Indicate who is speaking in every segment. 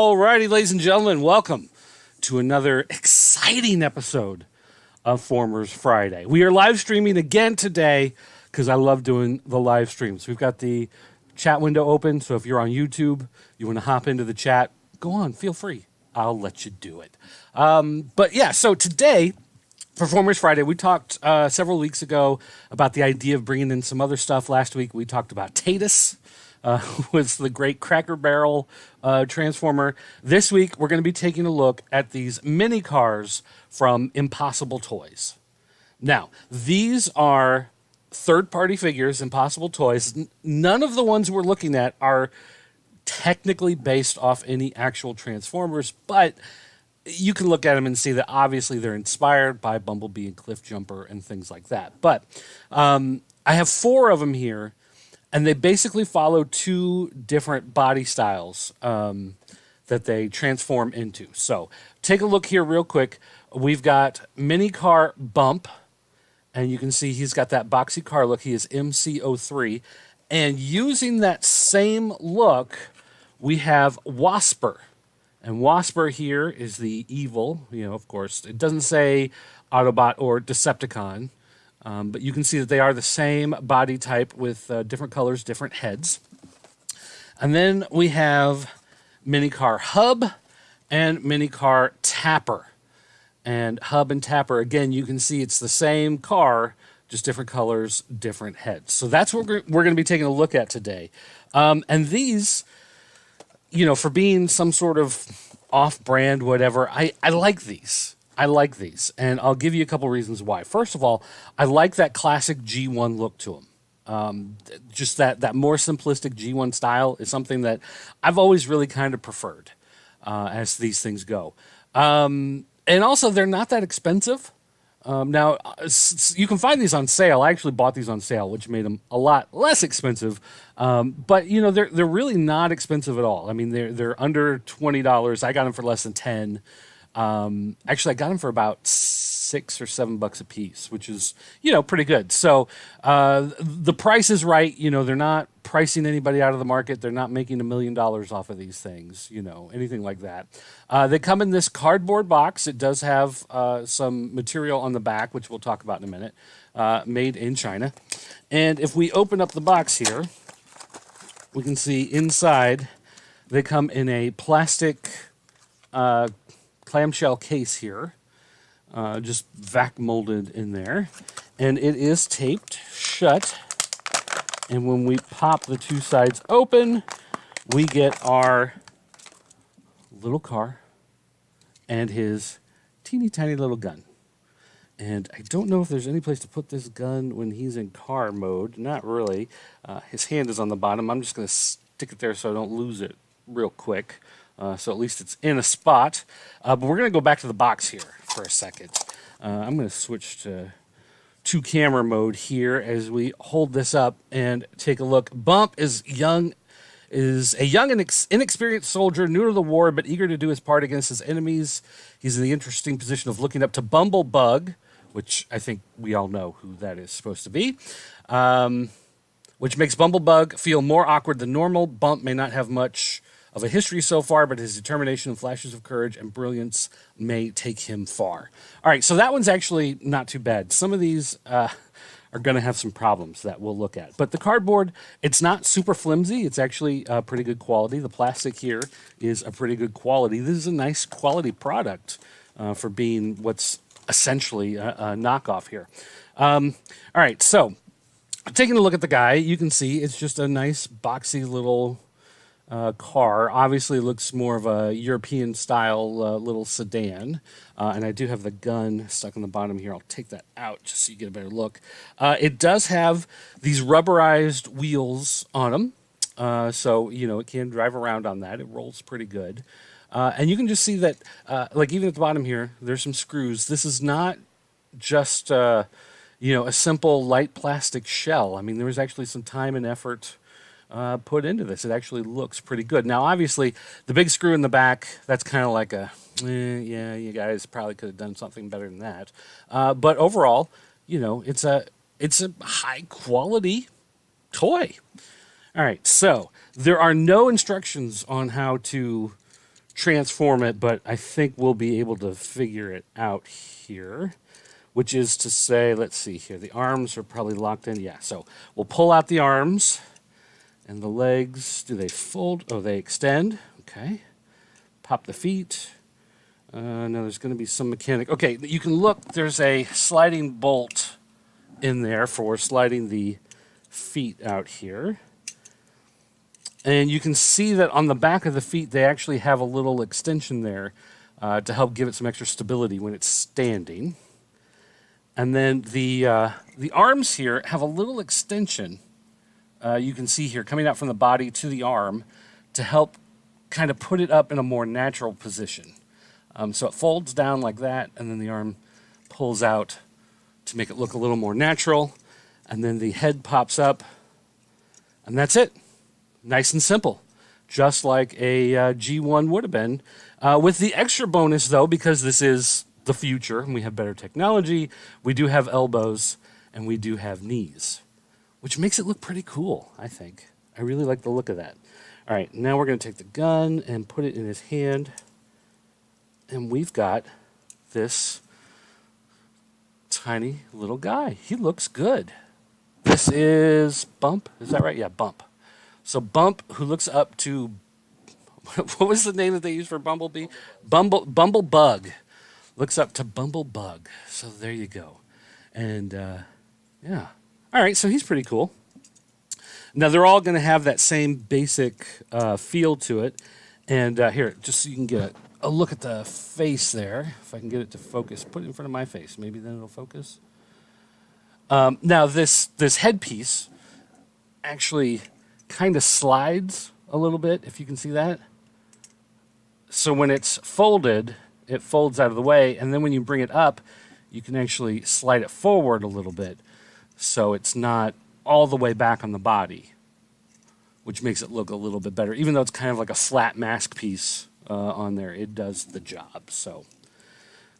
Speaker 1: Alrighty, ladies and gentlemen, welcome to another exciting episode of Formers Friday. We are live streaming again today because I love doing the live streams. We've got the chat window open, so if you're on YouTube, you want to hop into the chat, go on, feel free. I'll let you do it. So today, for Formers Friday, we talked several weeks ago about the idea of bringing in some other stuff. Last week, we talked about Pittance. Was the great Cracker Barrel transformer. This week, we're going to be taking a look at these Minicars from Impossible Toys. Now, these are third-party figures, Impossible Toys. None of the ones we're looking at are technically based off any actual Transformers, but you can look at them and see that obviously they're inspired by Bumblebee and Cliffjumper and things like that. But I have 4 of them here. And they basically follow 2 different body styles that they transform into. So take a look here real quick. We've got Minicar Bump, and you can see he's got that boxy car look. He is MC03. And using that same look, we have Wasper. And Wasper here is the evil, of course. It doesn't say Autobot or Decepticon. But you can see that they are the same body type with different colors, different heads. And then we have Minicar Hub and Minicar Tapper. And Hub and Tapper, again, you can see it's the same car, just different colors, different heads. So that's what we're going to be taking a look at today. And these, for being some sort of off-brand, whatever, I like these. I like these, and I'll give you a couple reasons why. First of all, I like that classic G1 look to them. Just that more simplistic G1 style is something that I've always really kind of preferred as these things go. And also, they're not that expensive. Now, you can find these on sale. I actually bought these on sale, which made them a lot less expensive. But they're really not expensive at all. I mean, they're under $20. I got them for less than $10. Actually, I got them for about $6 or $7 a piece, which is, pretty good. So the price is right. They're not pricing anybody out of the market. They're not making $1 million off of these things, anything like that. They come in this cardboard box. It does have some material on the back, which we'll talk about in a minute, made in China. And if we open up the box here, we can see inside they come in a plastic clamshell case here, just vac molded in there, and it is taped shut. And when we pop the 2 sides open, we get our little car and his teeny tiny little gun. And I don't know if there's any place to put this gun when he's in car mode. Not really. His hand is on the bottom. I'm just going to stick it there so I don't lose it real quick. So at least it's in a spot. But we're going to go back to the box here for a second. I'm going to switch to 2-camera mode here as we hold this up and take a look. Bump is a young and inexperienced soldier, new to the war, but eager to do his part against his enemies. He's in the interesting position of looking up to Bumblebug, which I think we all know who that is supposed to be, which makes Bumblebug feel more awkward than normal. Bump may not have much of a history so far, but his determination and flashes of courage and brilliance may take him far. All right, so that one's actually not too bad. Some of these are going to have some problems that we'll look at. But the cardboard, it's not super flimsy. It's actually pretty good quality. The plastic here is a pretty good quality. This is a nice quality product for being what's essentially a knockoff here. All right, so taking a look at the guy, you can see it's just a nice boxy little car. Obviously looks more of a European style little sedan. And I do have the gun stuck on the bottom here. I'll take that out just so you get a better look. It does have these rubberized wheels on them. So, it can drive around on that. It rolls pretty good. And you can just see that, even at the bottom here, there's some screws. This is not just, a simple light plastic shell. I mean, there was actually some time and effort put into this. It actually looks pretty good. Now, obviously, the big screw in the back, that's kind of like yeah, you guys probably could have done something better than that. But overall, it's a high-quality toy. All right, so there are no instructions on how to transform it, but I think we'll be able to figure it out here, which is to say, let's see here. The arms are probably locked in. Yeah, so we'll pull out the arms, and the legs, do they fold? Oh, they extend. Okay. Pop the feet. Now there's going to be some mechanic. Okay, you can look. There's a sliding bolt in there for sliding the feet out here. And you can see that on the back of the feet, they actually have a little extension there to help give it some extra stability when it's standing. And then the arms here have a little extension. You can see here coming out from the body to the arm to help kind of put it up in a more natural position. So it folds down like that, and then the arm pulls out to make it look a little more natural. And then the head pops up, and that's it. Nice and simple, just like a G1 would have been. With the extra bonus, though, because this is the future and we have better technology, we do have elbows and we do have knees, which makes it look pretty cool, I think. I really like the look of that. All right, now we're going to take the gun and put it in his hand, and we've got this tiny little guy. He looks good. This is Bump. Is that right? Yeah, Bump. So Bump, who looks up to, what was the name that they used for Bumblebee? Bumblebug. Looks up to Bumblebug. So there you go. And, yeah. All right, so he's pretty cool. Now, they're all going to have that same basic feel to it. And here, just so you can get a look at the face there. If I can get it to focus. Put it in front of my face. Maybe then it'll focus. Now, this headpiece actually kind of slides a little bit, if you can see that. So when it's folded, it folds out of the way, and then when you bring it up, you can actually slide it forward a little bit, so it's not all the way back on the body, which makes it look a little bit better. Even though it's kind of like a flat mask piece on there, it does the job. So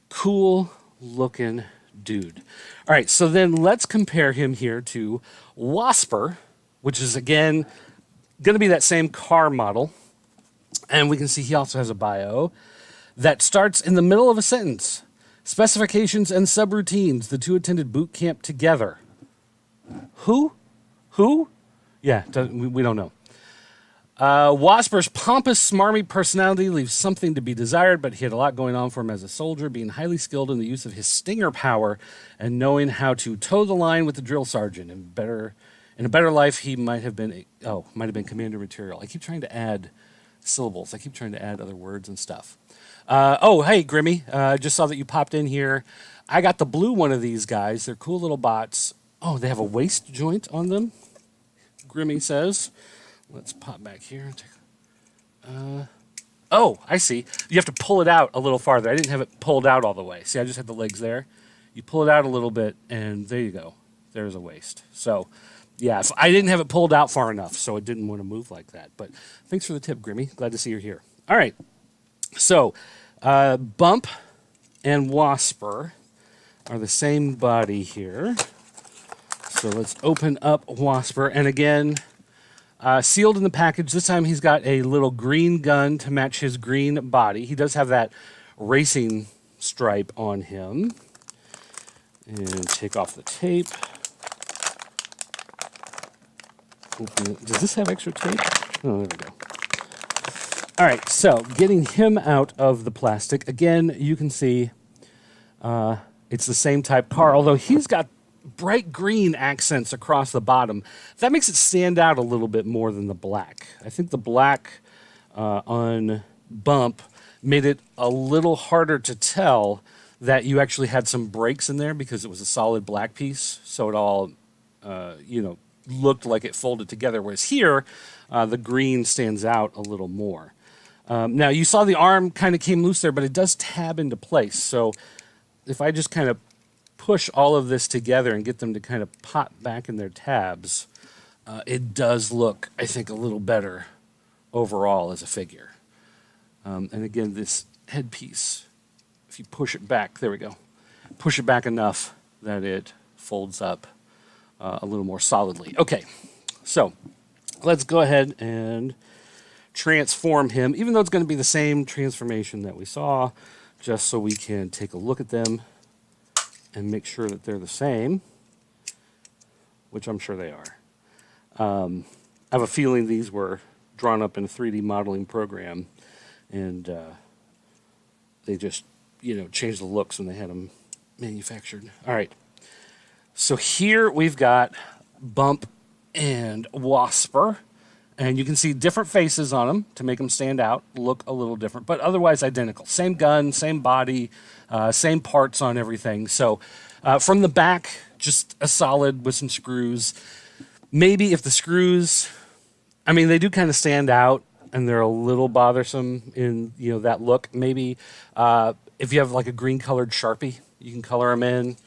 Speaker 1: cool looking dude. All right, so then let's compare him here to Wasper, which is, again, going to be that same car model. And we can see he also has a bio that starts in the middle of a sentence. Specifications and subroutines. The two attended boot camp together. Who? Yeah, we don't know. Wasper's pompous, smarmy personality leaves something to be desired, but he had a lot going on for him as a soldier, being highly skilled in the use of his stinger power and knowing how to toe the line with the drill sergeant. In a better life, he might have been commander material. I keep trying to add syllables. I keep trying to add other words and stuff. Hey, Grimmy. Just saw that you popped in here. I got the blue one of these guys. They're cool little bots. Oh, they have a waist joint on them, Grimmy says. Let's pop back here. I see. You have to pull it out a little farther. I didn't have it pulled out all the way. See, I just had the legs there. You pull it out a little bit, and there you go. There's a waist. So, yeah, I didn't have it pulled out far enough, so it didn't want to move like that. But thanks for the tip, Grimmy. Glad to see you're here. All right. So, Bump and Wasper are the same body here. So let's open up Wasper. And again, sealed in the package. This time he's got a little green gun to match his green body. He does have that racing stripe on him. And take off the tape. Does this have extra tape? Oh, there we go. All right, so getting him out of the plastic. Again, you can see it's the same type car, although he's got bright green accents across the bottom. That makes it stand out a little bit more than the black. I think the black on Bump made it a little harder to tell that you actually had some breaks in there because it was a solid black piece, so it all, looked like it folded together, whereas here, the green stands out a little more. Now, you saw the arm kind of came loose there, but it does tab into place. So if I just kind of push all of this together and get them to kind of pop back in their tabs, it does look, I think, a little better overall as a figure. And again, this headpiece, if you push it back, there we go, push it back enough that it folds up a little more solidly. Okay, so let's go ahead and transform him, even though it's going to be the same transformation that we saw, just so we can take a look at them and make sure that they're the same, which I'm sure they are. I have a feeling these were drawn up in a 3D modeling program, and they just, changed the looks when they had them manufactured. All right. So here we've got Bump and Wasper, and you can see different faces on them to make them stand out, look a little different, but otherwise identical. Same gun, same body, same parts on everything. So from the back, just a solid with some screws. Maybe if the screws, they do kind of stand out, and they're a little bothersome in that look. Maybe if you have like a green colored Sharpie, you can color them in.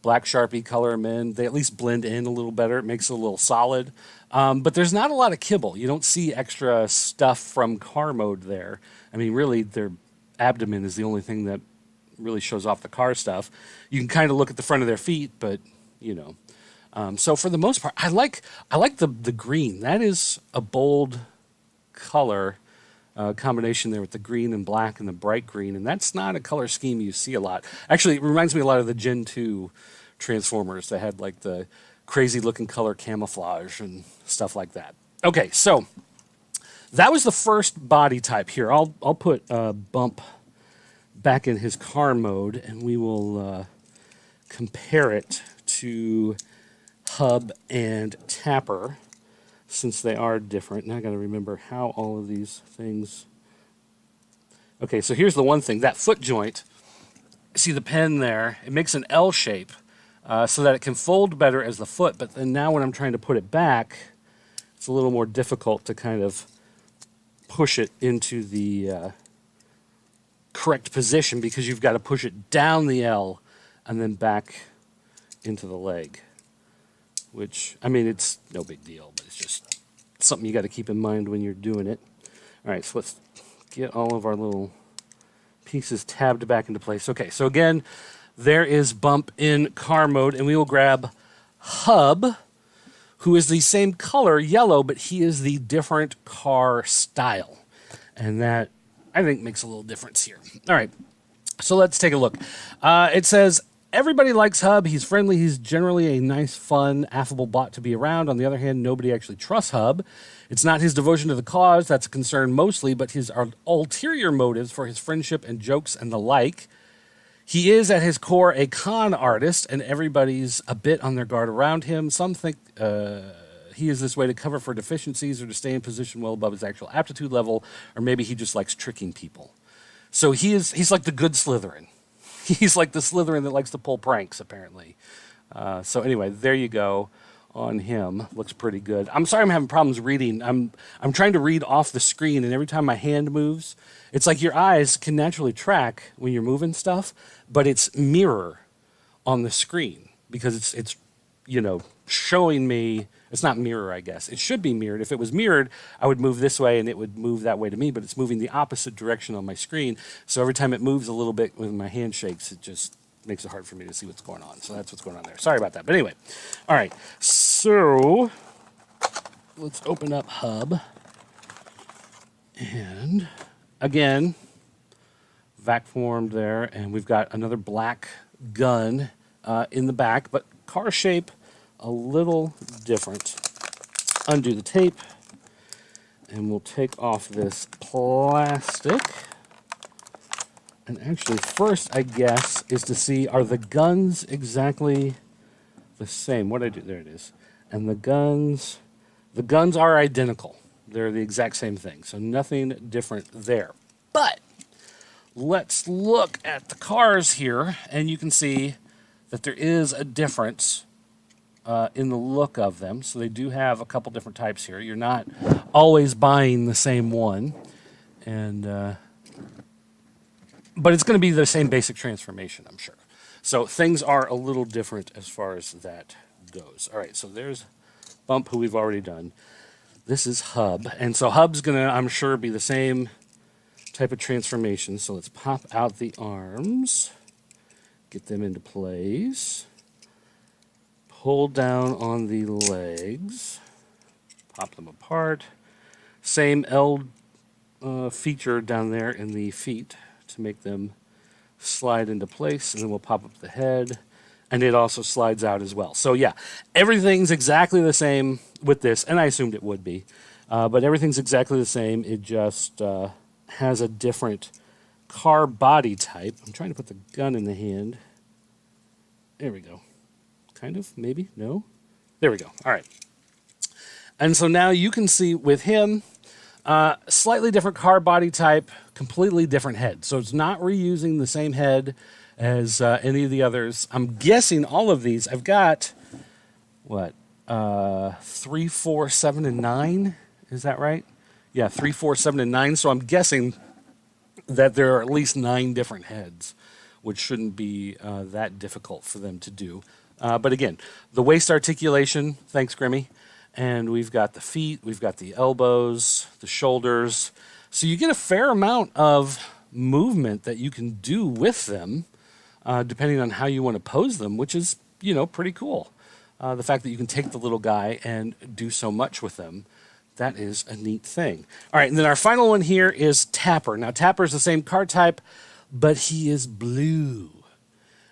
Speaker 1: Black Sharpie, color them in. They at least blend in a little better. It makes it a little solid. But there's not a lot of kibble. You don't see extra stuff from car mode there. Really, their abdomen is the only thing that really shows off the car stuff. You can kind of look at the front of their feet, but so for the most part, I like the green. That is a bold color combination there with the green and black and the bright green, and that's not a color scheme you see a lot. Actually, it reminds me a lot of the Gen 2 Transformers that had like the crazy looking color camouflage and stuff like that. Okay, so that was the first body type here. I'll put Bump back in his car mode, and we will compare it to Hub and Tapper, since they are different. Now I got to remember how all of these things. Okay, so here's the one thing. That foot joint, see the pen there, it makes an L shape so that it can fold better as the foot, but then now when I'm trying to put it back, it's a little more difficult to kind of push it into the correct position, because you've got to push it down the L and then back into the leg. Which, it's no big deal, but it's just something you got to keep in mind when you're doing it. All right, so let's get all of our little pieces tabbed back into place. Okay, so again, there is Bump in car mode, and we will grab Hub, who is the same color, yellow, but he is the different car style. And that, I think, makes a little difference here. All right, so let's take a look. It says, everybody likes Hub. He's friendly. He's generally a nice, fun, affable bot to be around. On the other hand, nobody actually trusts Hub. It's not his devotion to the cause that's a concern mostly, but his ulterior motives for his friendship and jokes and the like. He is, at his core, a con artist, and everybody's a bit on their guard around him. Some think he is this way to cover for deficiencies or to stay in position well above his actual aptitude level, or maybe he just likes tricking people. So he's like the good Slytherin. He's like the Slytherin that likes to pull pranks, apparently. So anyway, there you go on him. Looks pretty good. I'm sorry I'm having problems reading. I'm trying to read off the screen, and every time my hand moves, it's like your eyes can naturally track when you're moving stuff, but it's mirror on the screen because it's showing me. It's not mirror, I guess. It should be mirrored. If it was mirrored, I would move this way and it would move that way to me, but it's moving the opposite direction on my screen. So every time it moves a little bit when my hand shakes, it just makes it hard for me to see what's going on. So that's what's going on there. Sorry about that. But anyway, all right. So let's open up Hub. And again, vac formed there. And we've got another black gun in the back, but car shape a little different. Undo the tape, and we'll take off this plastic. And actually, first, I guess, is to see, are the guns exactly the same? What I do, there it is. And the guns are identical. They're the exact same thing, so nothing different there. But let's look at the cars here, and you can see that there is a difference in the look of them. So they do have a couple different types here. You're not always buying the same one, and but it's going to be the same basic transformation, I'm sure. So things are a little different as far as that goes. All right, so there's Bump, who we've already done. This is Hub, and so Hub's going to, I'm sure, be the same type of transformation. So let's pop out the arms, get them into place. Pull down on the legs, pop them apart. Same L feature down there in the feet to make them slide into place, and then we'll pop up the head, and it also slides out as well. So yeah, everything's exactly the same with this, and I assumed it would be, but everything's exactly the same. It just has a different car body type. I'm trying to put the gun in the hand. There we go. Kind of, maybe, no? There we go. All right. And so now you can see with him, slightly different car body type, completely different head. So it's not reusing the same head as any of the others. I'm guessing all of these. I've got, what, 3, 4, 7, and 9? Is that right? Yeah, 3, 4, 7, and 9. So I'm guessing that there are at least 9 different heads, which shouldn't be that difficult for them to do. But again, the waist articulation, thanks, Grimmy. And we've got the feet, we've got the elbows, the shoulders. So you get a fair amount of movement that you can do with them, depending on how you want to pose them, which is, pretty cool. The fact that you can take the little guy and do so much with them, that is a neat thing. All right, and then our final one here is Tapper. Now, Tapper is the same car type, but he is blue.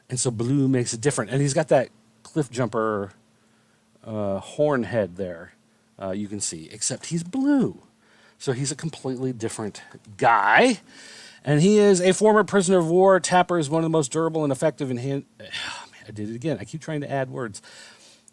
Speaker 1: And so blue makes it different. And he's got that cliff jumper horn head there, you can see, except he's blue. So he's a completely different guy. And he is a former prisoner of war. Tapper is one of the most durable and effective in hand... Oh, man, I did it again. I keep trying to add words.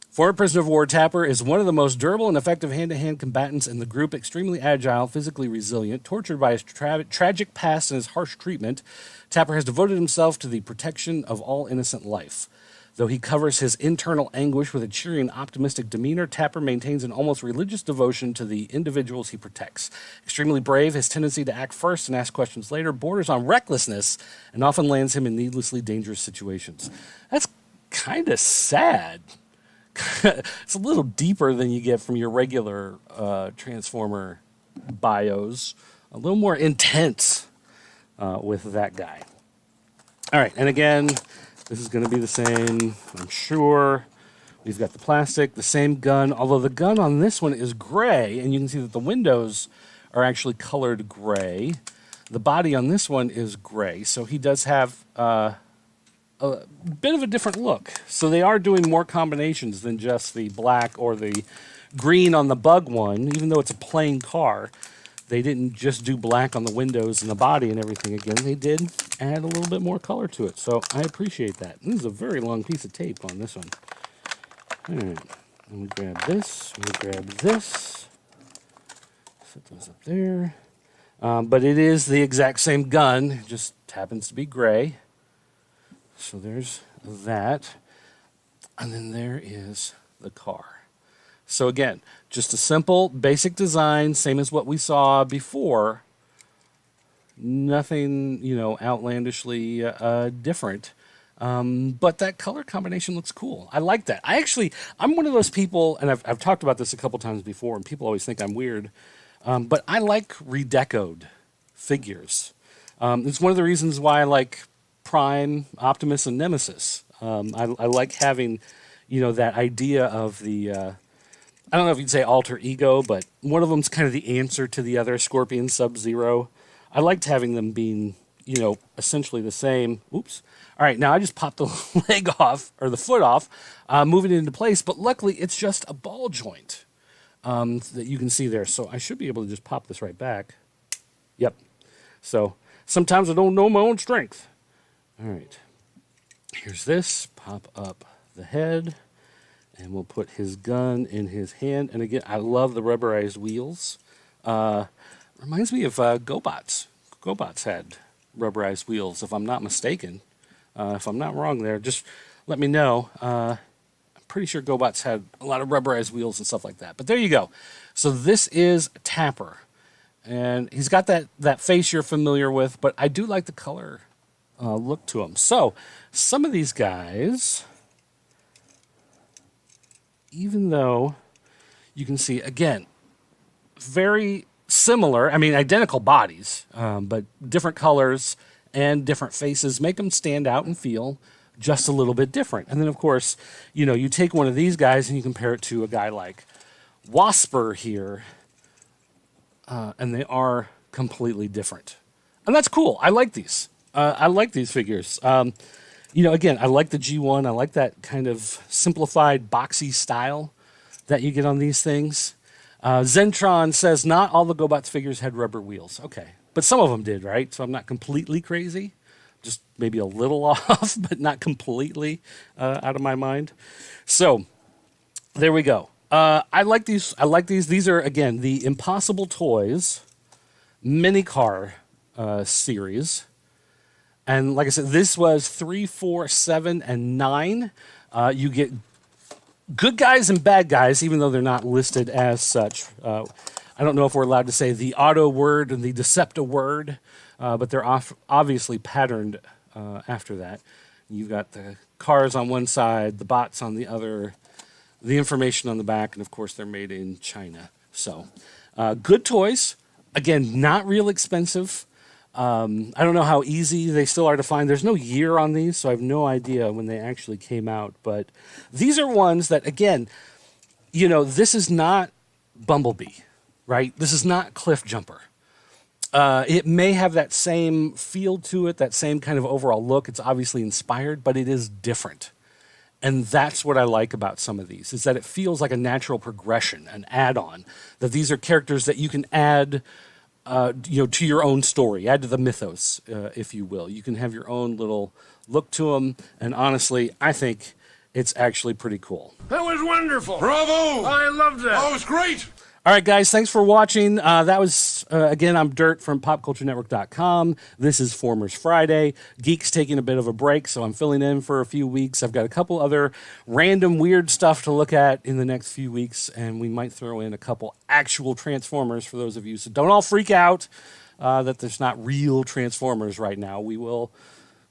Speaker 1: Former prisoner of war, Tapper is one of the most durable and effective hand-to-hand combatants in the group, extremely agile, physically resilient, tortured by his tragic past and his harsh treatment. Tapper has devoted himself to the protection of all innocent life. Though he covers his internal anguish with a cheery and optimistic demeanor, Tapper maintains an almost religious devotion to the individuals he protects. Extremely brave, his tendency to act first and ask questions later borders on recklessness and often lands him in needlessly dangerous situations. That's kind of sad. It's a little deeper than you get from your regular Transformer bios. A little more intense with that guy. All right, and again... This is going to be the same, I'm sure. We've got the plastic, the same gun, although the gun on this one is gray, and you can see that the windows are actually colored gray. The body on this one is gray, so he does have a bit of a different look. So they are doing more combinations than just the black or the green on the bug one, even though it's a plain car. They didn't just do black on the windows and the body and everything again. They did add a little bit more color to it, so I appreciate that. This is a very long piece of tape on this one. All right, let me grab this, Set those up there. But it is the exact same gun, it just happens to be gray. So there's that. And then there is the car. So again, just a simple, basic design, same as what we saw before. Nothing, outlandishly different. But that color combination looks cool. I like that. I'm one of those people, and I've talked about this a couple times before, and people always think I'm weird, but I like redecoed figures. It's one of the reasons why I like Prime, Optimus, and Nemesis. I like having, that idea of the... I don't know if you'd say alter ego, but one of them's kind of the answer to the other, Scorpion, Sub-Zero. I liked having them being, essentially the same. Oops. All right, now I just popped the leg off, or the foot off, moving it into place, but luckily it's just a ball joint that you can see there. So I should be able to just pop this right back. Yep. So sometimes I don't know my own strength. All right. Here's this. Pop up the head. And we'll put his gun in his hand. And again, I love the rubberized wheels. Reminds me of GoBots. GoBots had rubberized wheels, if I'm not mistaken. If I'm not wrong there, just let me know. I'm pretty sure GoBots had a lot of rubberized wheels and stuff like that. But there you go. So this is Tapper. And he's got that face you're familiar with, but I do like the color look to him. So some of these guys... Even though you can see, again, very similar, identical bodies, but different colors and different faces make them stand out and feel just a little bit different. And then, of course, you take one of these guys and you compare it to a guy like Wasper here, and they are completely different. And that's cool. I like these. I like these figures. Again, I like the G1. I like that kind of simplified, boxy style that you get on these things. Zentron says not all the GoBots figures had rubber wheels. Okay. But some of them did, right? So I'm not completely crazy. Just maybe a little off, but not completely out of my mind. So there we go. I like these. These are, again, the Impossible Toys Minicar series. And like I said, this was 3, 4, 7, and 9. You get good guys and bad guys, even though they're not listed as such. I don't know if we're allowed to say the auto word and the Decepta word, but they're obviously patterned after that. You've got the cars on one side, the bots on the other, the information on the back, and of course they're made in China. So good toys. Again, not real expensive. I don't know how easy they still are to find. There's no year on these, so I have no idea when they actually came out. But these are ones that, again, this is not Bumblebee, right? This is not Cliff Jumper. It may have that same feel to it, that same kind of overall look. It's obviously inspired, but it is different. And that's what I like about some of these, is that it feels like a natural progression, an add-on, that these are characters that you can add to your own story, add to the mythos, if you will. You can have your own little look to them, and honestly, I think it's actually pretty cool.
Speaker 2: That was wonderful.
Speaker 3: Bravo!
Speaker 2: I loved that.
Speaker 3: Oh, it was great.
Speaker 1: All right, guys, thanks for watching. That was, again, I'm Dirt from PopCultureNetwork.com. This is Formers Friday. Geek's taking a bit of a break, so I'm filling in for a few weeks. I've got a couple other random weird stuff to look at in the next few weeks, and we might throw in a couple actual Transformers for those of you. So don't all freak out that there's not real Transformers right now. We will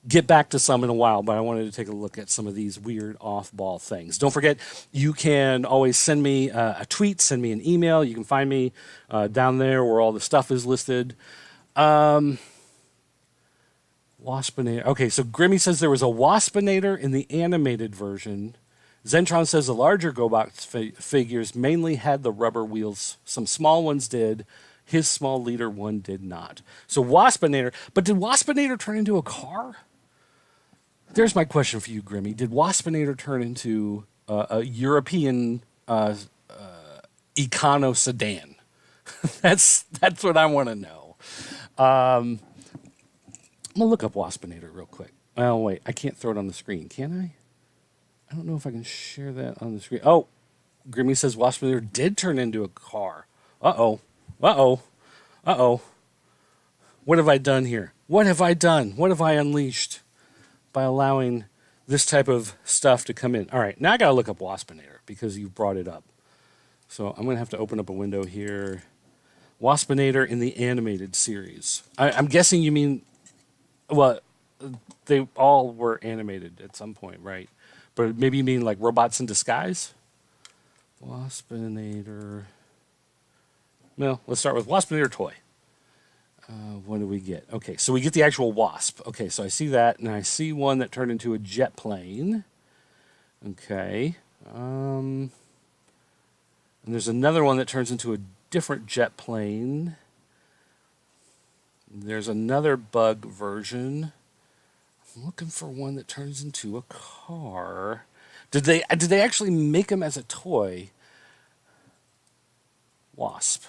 Speaker 1: get back to some in a while, but I wanted to take a look at some of these weird off-ball things. Don't forget, you can always send me a tweet, send me an email. You can find me down there where all the stuff is listed. Waspinator. Okay, so Grimmy says there was a Waspinator in the animated version. Zentron says the larger GoBots figures mainly had the rubber wheels. Some small ones did. His small leader one did not. So Waspinator, but did Waspinator turn into a car? There's my question for you, Grimmy. Did Waspinator turn into a European econo sedan? That's what I want to know. I'm gonna look up Waspinator real quick. Oh wait, I can't throw it on the screen, can I? I don't know if I can share that on the screen. Oh, Grimmy says Waspinator did turn into a car. Uh-oh. Uh-oh. Uh-oh. What have I done here? What have I done? What have I unleashed by allowing this type of stuff to come in? All right, now I got to look up Waspinator because you brought it up. So I'm going to have to open up a window here. Waspinator in the animated series. I'm guessing you mean, well, they all were animated at some point, right? But maybe you mean like Robots in Disguise? Waspinator. No, let's start with Waspinator toy. What do we get? Okay, so we get the actual Wasp. Okay, so I see that, and I see one that turned into a jet plane. Okay. And there's another one that turns into a different jet plane. There's another bug version. I'm looking for one that turns into a car. Did they actually make them as a toy? Wasp.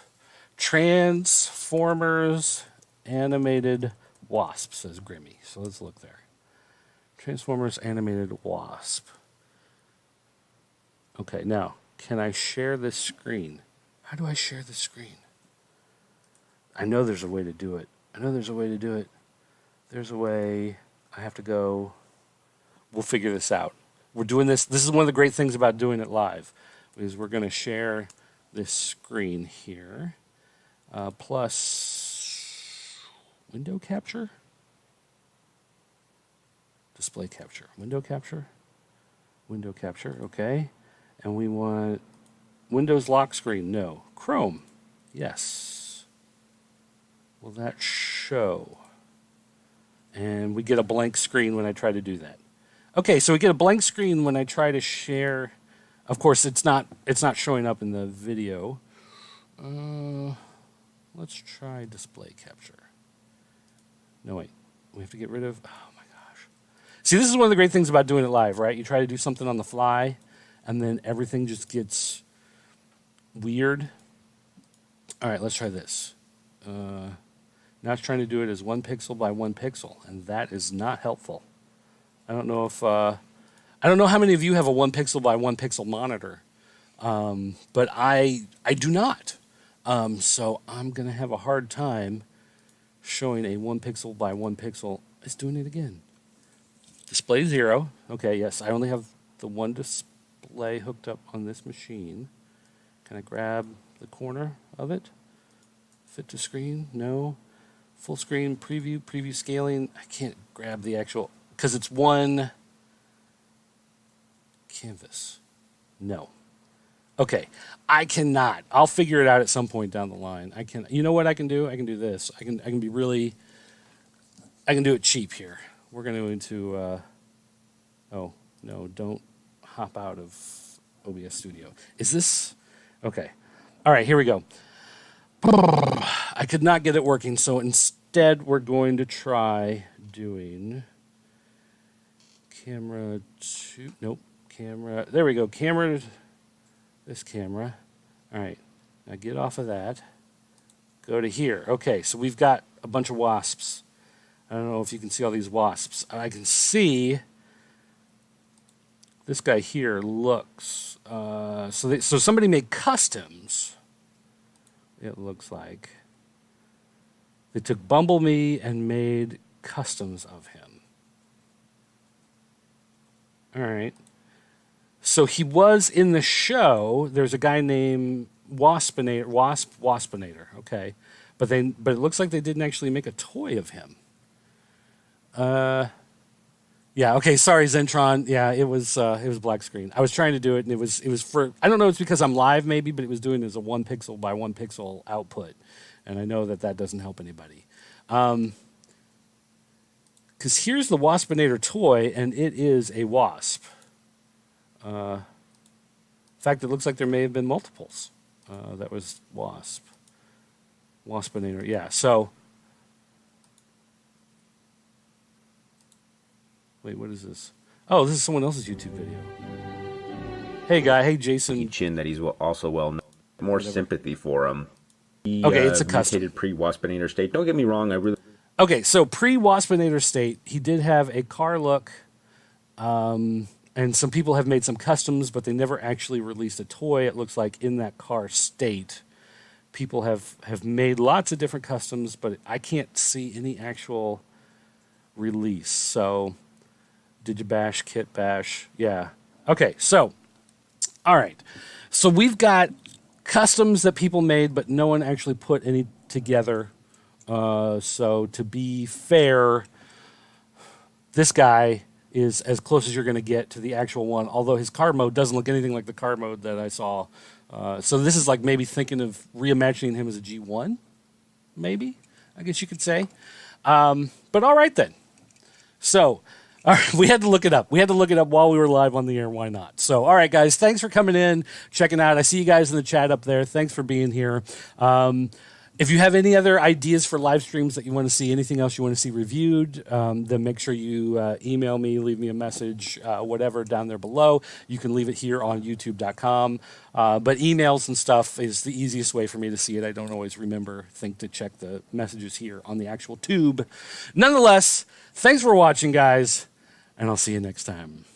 Speaker 1: Transformers animated Wasp, says Grimmy. So let's look there. Transformers animated Wasp. Okay, now, can I share this screen? How do I share this screen? I know there's a way to do it. There's a way. I have to go. We'll figure this out. We're doing this. This is one of the great things about doing it live, is we're going to share this screen here. Plus window capture, display capture, window capture, okay. And we want Windows lock screen, no. Chrome, yes. Will that show? And we get a blank screen when I try to do that. Okay, so we get a blank screen when I try to share. Of course, it's not showing up in the video. let's try display capture. No, wait. We have to get rid of... Oh, my gosh. See, this is one of the great things about doing it live, right? You try to do something on the fly, and then everything just gets weird. All right, let's try this. Now it's trying to do it as 1 pixel by 1 pixel, and that is not helpful. I don't know if... I don't know how many of you have a 1 pixel by 1 pixel monitor, but I do not. So I'm going to have a hard time showing a 1 pixel by 1 pixel. It's doing it again. Display 0. Okay, yes, I only have the one display hooked up on this machine. Can I grab the corner of it? Fit to screen? No. Full screen, preview scaling. I can't grab the actual, because it's one canvas. No. Okay, I cannot. I'll figure it out at some point down the line. I can. You know what I can do? I can do this. I can be really. I can do it cheap here. We're going to go into. Oh no! Don't hop out of OBS Studio. Is this okay? All right, here we go. I could not get it working, so instead we're going to try doing camera 2. Nope, camera. There we go. Camera. This camera. All right. Now get off of that. Go to here. Okay, so we've got a bunch of wasps. I don't know if you can see all these wasps. I can see this guy here looks. So somebody made customs. It looks like they took Bumblebee and made customs of him. All right. So he was in the show. There's a guy named Waspinator. Okay, but it looks like they didn't actually make a toy of him. Yeah. Okay. Sorry, Zentron. Yeah, it was black screen. I was trying to do it, and it was for. I don't know. It's because I'm live, maybe, but it was doing it as a 1 pixel by 1 pixel output, and I know that doesn't help anybody. Because here's the Waspinator toy, and it is a wasp. In fact, it looks like there may have been multiples. That was Waspinator. Yeah, so... Wait, what is this? Oh, this is someone else's YouTube video. Hey, guy. Hey, Jason.
Speaker 2: Chin that he's also well known. More sympathy for him. He,
Speaker 1: okay, it's a custom.
Speaker 2: Pre-Waspinator state. Don't get me wrong, I really...
Speaker 1: Okay, so pre-Waspinator state, he did have a car look... and some people have made some customs, but they never actually released a toy, it looks like, in that car state. People have made lots of different customs, but I can't see any actual release. So, Digibash, Kit Bash, yeah. Okay, so, all right. So we've got customs that people made, but no one actually put any together. So to be fair, this guy is as close as you're going to get to the actual one, although his car mode doesn't look anything like the car mode that I saw. So this is like maybe thinking of reimagining him as a G1, maybe, I guess you could say. But all right then. So all right, we had to look it up. We had to look it up while we were live on the air. Why not? So all right, guys, thanks for coming in, checking out. I see you guys in the chat up there. Thanks for being here. If you have any other ideas for live streams that you want to see, anything else you want to see reviewed, then make sure you email me, leave me a message, whatever down there below. You can leave it here on youtube.com. But emails and stuff is the easiest way for me to see it. I don't always think to check the messages here on the actual tube. Nonetheless, thanks for watching, guys, and I'll see you next time.